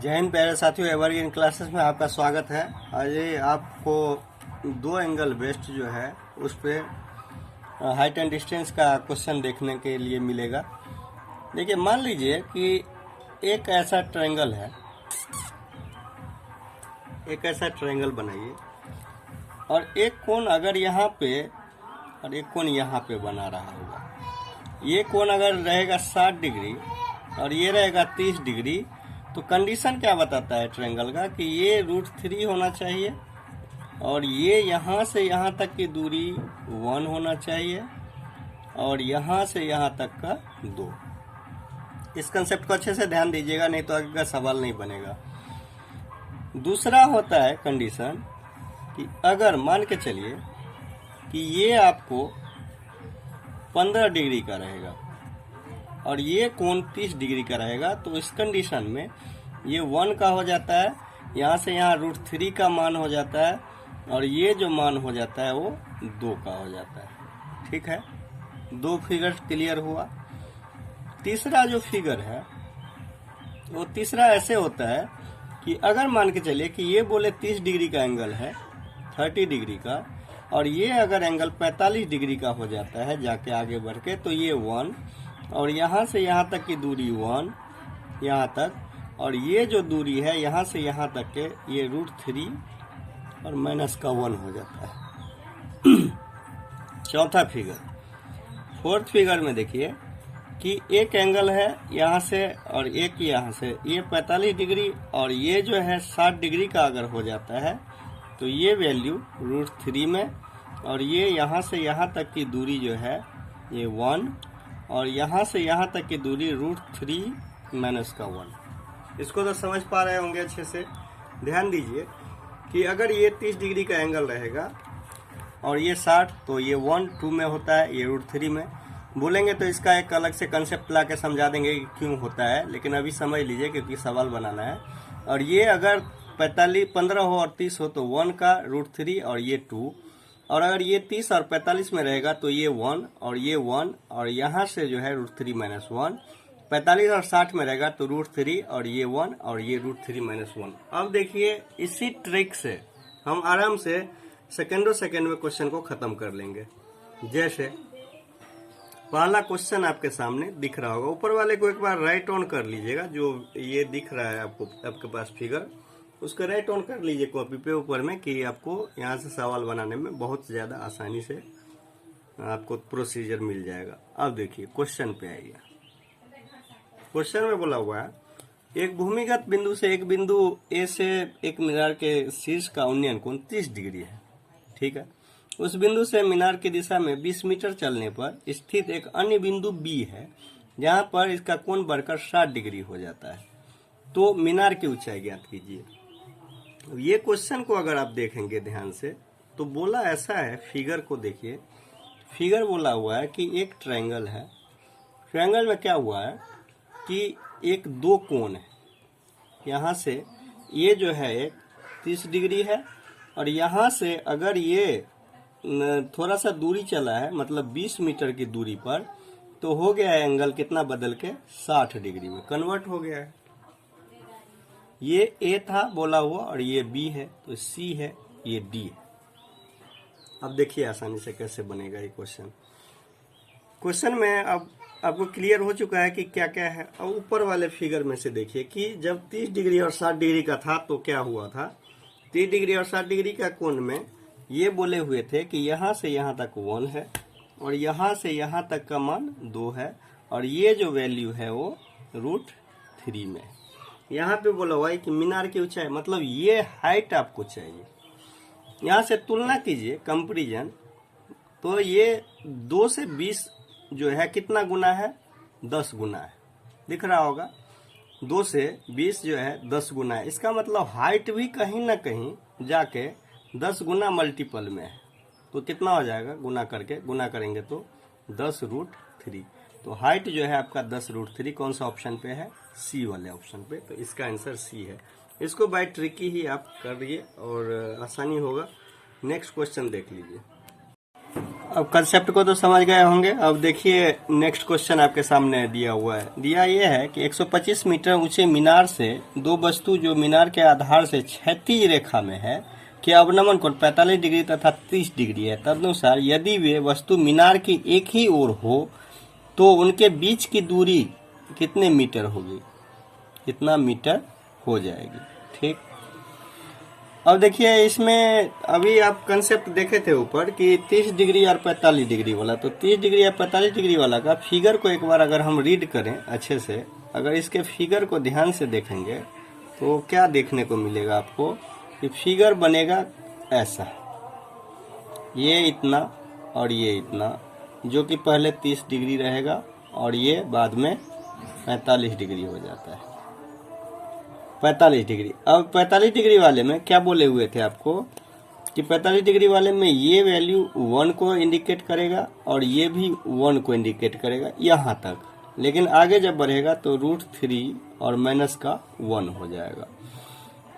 जय हिंद प्यारे साथियों, एवरग्रीन क्लासेस में आपका स्वागत है। आज आपको दो एंगल बेस्ड जो है उस पर हाइट एंड डिस्टेंस का क्वेश्चन देखने के लिए मिलेगा। देखिए, मान लीजिए कि एक ऐसा ट्रायंगल है, एक ऐसा ट्रायंगल बनाइए और एक कोण अगर यहाँ पे और एक कोण यहाँ पे बना रहा होगा। ये कोण अगर रहेगा 60 डिग्री और ये रहेगा 30 डिग्री, तो कंडीशन क्या बताता है ट्रायंगल का कि ये √3 होना चाहिए और ये यहाँ से यहाँ तक की दूरी 1 होना चाहिए और यहाँ से यहाँ तक का 2। इस कंसेप्ट को अच्छे से ध्यान दीजिएगा, नहीं तो आगे का सवाल नहीं बनेगा। दूसरा होता है कंडीशन कि अगर मान के चलिए कि ये आपको 15 डिग्री का रहेगा और ये कोण 30 डिग्री का रहेगा, तो इस कंडीशन में ये 1 का हो जाता है, यहाँ से यहाँ √3 का मान हो जाता है और ये जो मान हो जाता है वो 2 का हो जाता है। ठीक है, दो फिगर क्लियर हुआ। तीसरा जो फिगर है वो तीसरा ऐसे होता है कि अगर मान के चलिए कि ये बोले 30 डिग्री का एंगल है 30 डिग्री का और ये अगर एंगल 45 डिग्री का हो जाता है जाके आगे बढ़ के, तो ये 1 और यहाँ से यहाँ तक की दूरी 1 यहाँ तक, और ये जो दूरी है यहाँ से यहाँ तक के ये √3 और माइनस का 1 हो जाता है। चौथा फिगर, फोर्थ फिगर में देखिए कि एक एंगल है यहाँ से और एक यहाँ से, ये 45 डिग्री और ये जो है 60 डिग्री का अगर हो जाता है तो ये वैल्यू √3 में, और ये यहाँ से यहाँ तक की दूरी जो है ये 1 और यहाँ से यहाँ तक की दूरी √3 माइनस का 1। इसको तो समझ पा रहे होंगे अच्छे से। ध्यान दीजिए कि अगर ये 30 डिग्री का एंगल रहेगा और ये 60, तो ये 1 2 में होता है, ये √3 में। बोलेंगे तो इसका एक अलग से कंसेप्ट ला के समझा देंगे कि क्यों होता है, लेकिन अभी समझ लीजिए क्योंकि सवाल बनाना है। और ये अगर 15 हो और 30 हो तो 1 का √3 और ये 2, और अगर ये 30 और 45 में रहेगा तो ये 1 और ये 1 और यहाँ से जो है √3 माइनस 1। 45 और 60 में रहेगा तो √3 और ये 1 और ये √3 माइनस 1। अब देखिए, इसी ट्रिक से हम आराम से सेकेंडों सेकेंड में क्वेश्चन को खत्म कर लेंगे। जैसे पहला क्वेश्चन आपके सामने दिख रहा होगा, ऊपर वाले को एक बार राइट ऑन कर लीजिएगा। जो ये दिख रहा है आपको आपके पास फिगर, उसको राइट ऑन कर लीजिए कॉपी पे ऊपर में, कि आपको यहाँ से सवाल बनाने में बहुत ज़्यादा आसानी से आपको प्रोसीजर मिल जाएगा। अब देखिए क्वेश्चन पे आइए। क्वेश्चन में बोला हुआ है, एक भूमिगत बिंदु से एक बिंदु ए से एक मीनार के शीर्ष का उन्नयन कोण 30 डिग्री है। ठीक है, उस बिंदु से मीनार की दिशा में 20 मीटर चलने पर स्थित एक अन्य बिंदु बी है जहां पर इसका कोण बढ़कर 60 डिग्री हो जाता है। तो मीनार की ऊंचाई ज्ञात कीजिए। ये क्वेश्चन को अगर आप देखेंगे ध्यान से तो बोला ऐसा है, फिगर को देखिए। फिगर बोला हुआ है कि एक ट्रायंगल है। ट्रायंगल में क्या हुआ है कि एक दो कोण है। यहाँ से ये जो है एक 30 डिग्री है और यहाँ से अगर ये थोड़ा सा दूरी चला है, मतलब 20 मीटर की दूरी पर, तो हो गया है एंगल कितना बदल के 60 डिग्री में कन्वर्ट हो गया है। ये ए था बोला हुआ और ये बी है, तो सी है, ये डी है। अब देखिए आसानी से कैसे बनेगा ये क्वेश्चन। क्वेश्चन में अब आपको क्लियर हो चुका है कि क्या क्या है। अब ऊपर वाले फिगर में से देखिए कि जब 30 डिग्री और 60 डिग्री का था तो क्या हुआ था। 30 डिग्री और 60 डिग्री का कोण में ये बोले हुए थे कि यहाँ से यहाँ तक 1 है और यहाँ से यहाँ तक का मान 2 है और ये जो वैल्यू है वो √3 में। यहाँ पे बोला हुआ है कि मीनार की ऊंचाई, मतलब ये हाइट आपको चाहिए। यहाँ से तुलना कीजिए, कंपैरिजन, तो ये 2 से 20 जो है कितना गुना है, 10 गुना है। दिख रहा होगा 2 से 20 जो है 10 गुना है। इसका मतलब हाइट भी कहीं ना कहीं जाके 10 गुना मल्टीपल में है। तो कितना हो जाएगा, गुना करके, गुना करेंगे तो 10√3। तो हाइट जो है आपका 10√3 कौन सा ऑप्शन पे है, सी वाले ऑप्शन पे। तो इसका आंसर सी है। इसको बाय ट्रिकी ही आप करिए और आसानी होगा। नेक्स्ट क्वेश्चन देख लीजिए। अब कंसेप्ट को तो समझ गए होंगे। अब देखिए नेक्स्ट क्वेश्चन आपके सामने दिया हुआ है। दिया ये है कि 125 मीटर ऊंचे मीनार से दो वस्तु जो मीनार के आधार से क्षैतिज रेखा में है कि अवनमन कोण 45 डिग्री तथा 30 डिग्री है। तदनुसार यदि वे वस्तु मीनार की एक ही ओर हो तो उनके बीच की दूरी कितने मीटर होगी, कितना मीटर हो जाएगी। ठीक, अब देखिए इसमें अभी आप कंसेप्ट देखे थे ऊपर कि 30 डिग्री और 45 डिग्री वाला, तो 30 डिग्री या 45 डिग्री वाला का फिगर को एक बार अगर हम रीड करें अच्छे से, अगर इसके फिगर को ध्यान से देखेंगे तो क्या देखने को मिलेगा आपको कि फिगर बनेगा ऐसा, ये इतना और ये इतना, जो कि पहले 30 डिग्री रहेगा और ये बाद में 45 डिग्री हो जाता है। 45 डिग्री। अब 45 डिग्री वाले में क्या बोले हुए थे आपको कि 45 डिग्री वाले में ये वैल्यू 1 को इंडिकेट करेगा और ये भी 1 को इंडिकेट करेगा यहाँ तक, लेकिन आगे जब बढ़ेगा तो √3 और माइनस का 1 हो जाएगा।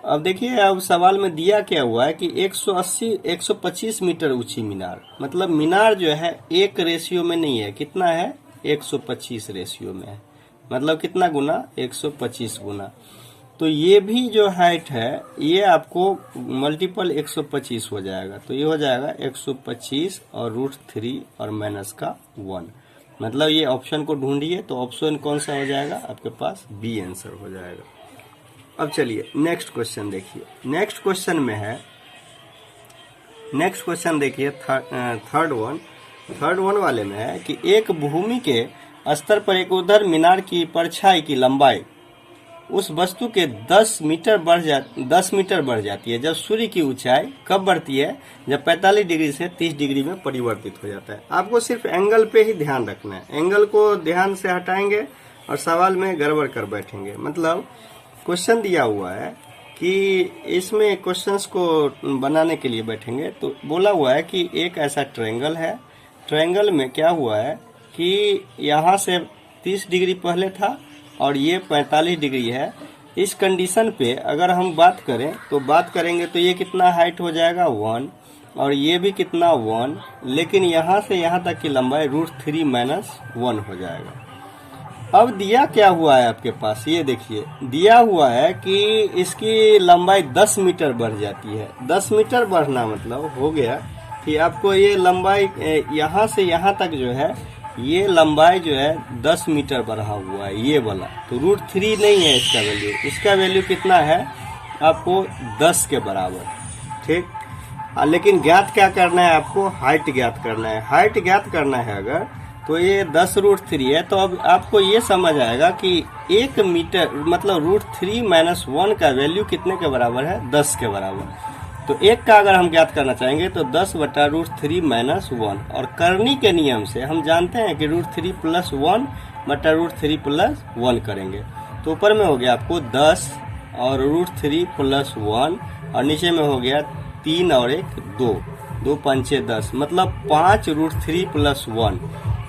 अब देखिए अब सवाल में दिया क्या हुआ है कि 125 मीटर ऊंची मीनार, मतलब मीनार जो है एक रेशियो में नहीं है, कितना है 125 रेशियो में है, मतलब कितना गुना 125 गुना। तो ये भी जो हाइट है ये आपको मल्टीपल 125 हो जाएगा, तो ये हो जाएगा 125 और √3 और माइनस का 1, मतलब ये ऑप्शन को ढूंढिए तो ऑप्शन कौन सा हो जाएगा आपके पास, बी आंसर हो जाएगा। अब चलिए नेक्स्ट क्वेश्चन देखिए। नेक्स्ट क्वेश्चन में है, नेक्स्ट क्वेश्चन देखिए थर्ड वन वाले में है कि एक भूमि के स्तर पर एक उधर मीनार की परछाई की लंबाई उस वस्तु के 10 मीटर बढ़ जाती है जब सूर्य की ऊंचाई कब बढ़ती है, जब 45 डिग्री से 30 डिग्री में परिवर्तित हो जाता है। आपको सिर्फ एंगल पे ही ध्यान रखना है, एंगल को ध्यान से हटाएंगे और सवाल में गड़बड़ कर बैठेंगे। मतलब क्वेश्चन दिया हुआ है कि इसमें क्वेश्चंस को बनाने के लिए बैठेंगे तो बोला हुआ है कि एक ऐसा ट्रायंगल है, ट्रायंगल में क्या हुआ है कि यहाँ से 30 डिग्री पहले था और ये 45 डिग्री है। इस कंडीशन पे अगर हम बात करें तो बात करेंगे तो ये कितना हाइट हो जाएगा 1 और ये भी कितना 1, लेकिन यहाँ से यहाँ तक की लंबाई √3 माइनस 1 हो जाएगा। अब दिया क्या हुआ है आपके पास, ये देखिए दिया हुआ है कि इसकी लंबाई 10 मीटर बढ़ जाती है। 10 मीटर बढ़ना मतलब हो गया कि आपको ये लंबाई यहाँ से यहाँ तक जो है ये लंबाई जो है 10 मीटर बढ़ा हुआ है ये वाला, तो √3 नहीं है इसका वैल्यू, इसका वैल्यू कितना है आपको 10 के बराबर। ठीक, लेकिन ज्ञात क्या करना है आपको, हाइट ज्ञात करना है। हाइट ज्ञात करना है अगर तो ये 10 √3 है, तो अब आपको ये समझ आएगा कि 1 मीटर मतलब √3 माइनस 1 का वैल्यू कितने के बराबर है, 10 के बराबर। तो एक का अगर हम ज्ञात करना चाहेंगे तो 10 बटा √3 माइनस 1, और करनी के नियम से हम जानते हैं कि √3 प्लस 1 बटा √3 प्लस 1 करेंगे तो ऊपर में हो गया आपको 10 और √3 प्लस 1 और नीचे में हो गया 3 और 1 2, 2 5 10, मतलब 5 √3 प्लस 1।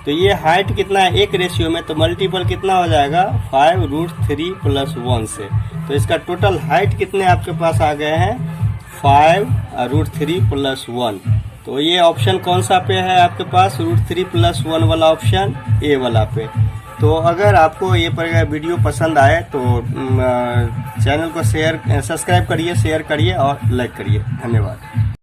तो ये हाइट कितना है एक रेशियो में, तो मल्टीपल कितना हो जाएगा 5 √3 प्लस 1 से। तो इसका टोटल हाइट कितने आपके पास आ गए हैं 5 √3 प्लस 1। तो ये ऑप्शन कौन सा पे है आपके पास, √3 प्लस 1 वाला ऑप्शन ए वाला पे। तो अगर आपको ये वीडियो पसंद आए तो चैनल को सब्सक्राइब करिए, शेयर करिए और लाइक करिए। धन्यवाद।